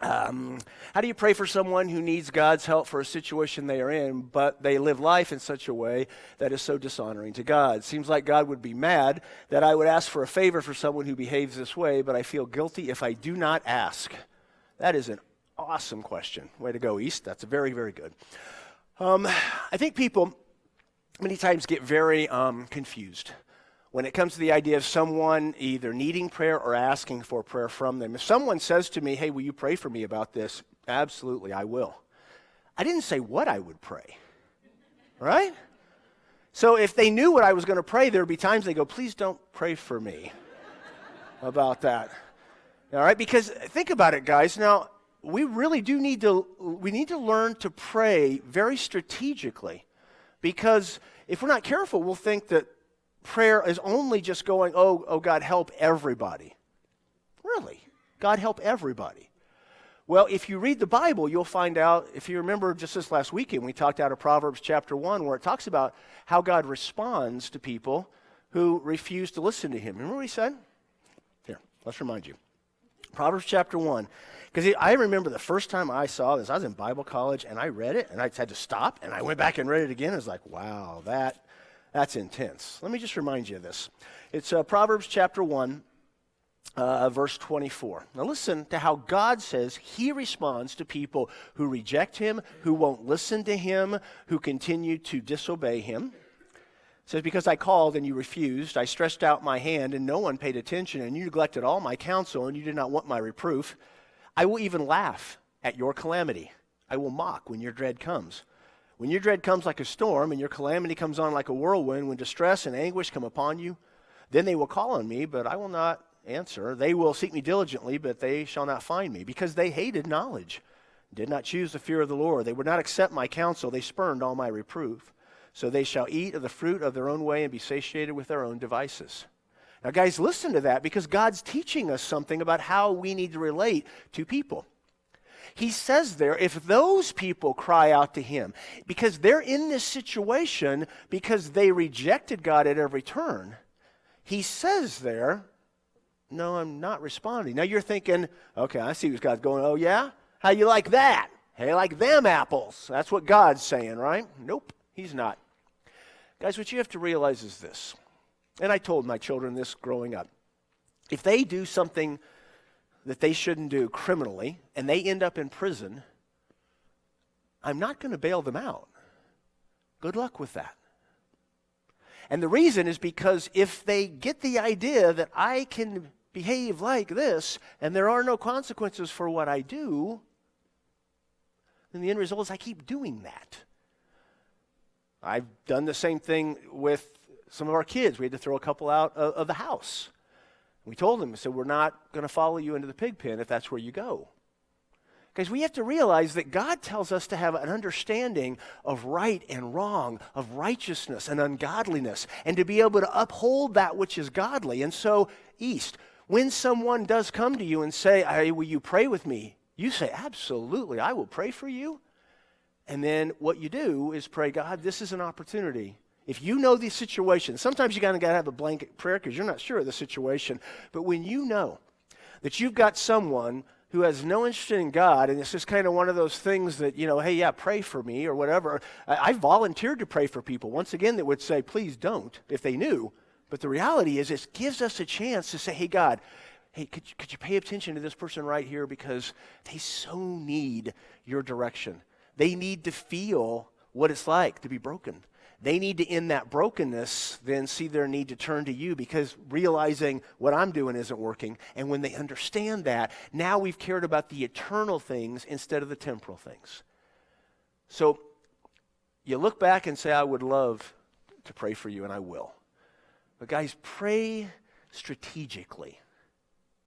How do you pray for someone who needs God's help for a situation they are in, but they live life in such a way that is so dishonoring to God? Seems like God would be mad that I would ask for a favor for someone who behaves this way, but I feel guilty if I do not ask. That is an awesome question. Way to go, East. That's very, very good. I think people many times get very confused when it comes to the idea of someone either needing prayer or asking for prayer from them. If someone says to me, hey, will you pray for me about this? Absolutely, I will. I didn't say what I would pray, right? So if they knew what I was going to pray, there would be times they go, please don't pray for me about that. All right, because think about it, guys. Now, we really do need to learn to pray very strategically, because if we're not careful, we'll think that prayer is only just going, oh, God, help everybody. Really? God, help everybody. Well, if you read the Bible, you'll find out, if you remember just this last weekend, we talked out of Proverbs chapter 1, where it talks about how God responds to people who refuse to listen to him. Remember what he said? Here, let's remind you. Proverbs chapter 1. Because I remember the first time I saw this, I was in Bible college, and I read it, and I had to stop, and I went back and read it again. I was like, wow, that's intense. Let me just remind you of this. It's Proverbs chapter 1, verse 24. Now listen to how God says he responds to people who reject him, who won't listen to him, who continue to disobey him. It says, because I called and you refused, I stretched out my hand and no one paid attention, and you neglected all my counsel and you did not want my reproof. I will even laugh at your calamity. I will mock when your dread comes. When your dread comes like a storm and your calamity comes on like a whirlwind, when distress and anguish come upon you, then they will call on me, but I will not answer. They will seek me diligently, but they shall not find me, because they hated knowledge, did not choose the fear of the Lord. They would not accept my counsel. They spurned all my reproof. So they shall eat of the fruit of their own way and be satiated with their own devices. Now, guys, listen to that, because God's teaching us something about how we need to relate to people. He says there, if those people cry out to him, because they're in this situation because they rejected God at every turn, he says there, no, I'm not responding. Now you're thinking, okay, I see what God's going, oh yeah? How you like that? Hey, like them apples. That's what God's saying, right? Nope, he's not. Guys, what you have to realize is this, and I told my children this growing up. If they do something that they shouldn't do criminally, and they end up in prison, I'm not going to bail them out. Good luck with that. And the reason is because if they get the idea that I can behave like this, and there are no consequences for what I do, then the end result is I keep doing that. I've done the same thing with some of our kids. We had to throw a couple out of the house. We told them, we said, we're not going to follow you into the pig pen if that's where you go. Because we have to realize that God tells us to have an understanding of right and wrong, of righteousness and ungodliness, and to be able to uphold that which is godly. And so, East, when someone does come to you and say, hey, will you pray with me? You say, absolutely, I will pray for you. And then what you do is pray, God, this is an opportunity. If you know the situation, sometimes you got to have a blanket prayer because you're not sure of the situation. But when you know that you've got someone who has no interest in God, and it's just kind of one of those things that, hey, yeah, pray for me or whatever. I volunteered to pray for people, once again, that would say, please don't, if they knew. But the reality is it gives us a chance to say, hey, God, hey, could you pay attention to this person right here, because they so need your direction. They need to feel what it's like to be broken. They need to, in that brokenness, then see their need to turn to you, because realizing what I'm doing isn't working. And when they understand that, now we've cared about the eternal things instead of the temporal things. So you look back and say, I would love to pray for you, and I will. But guys, pray strategically.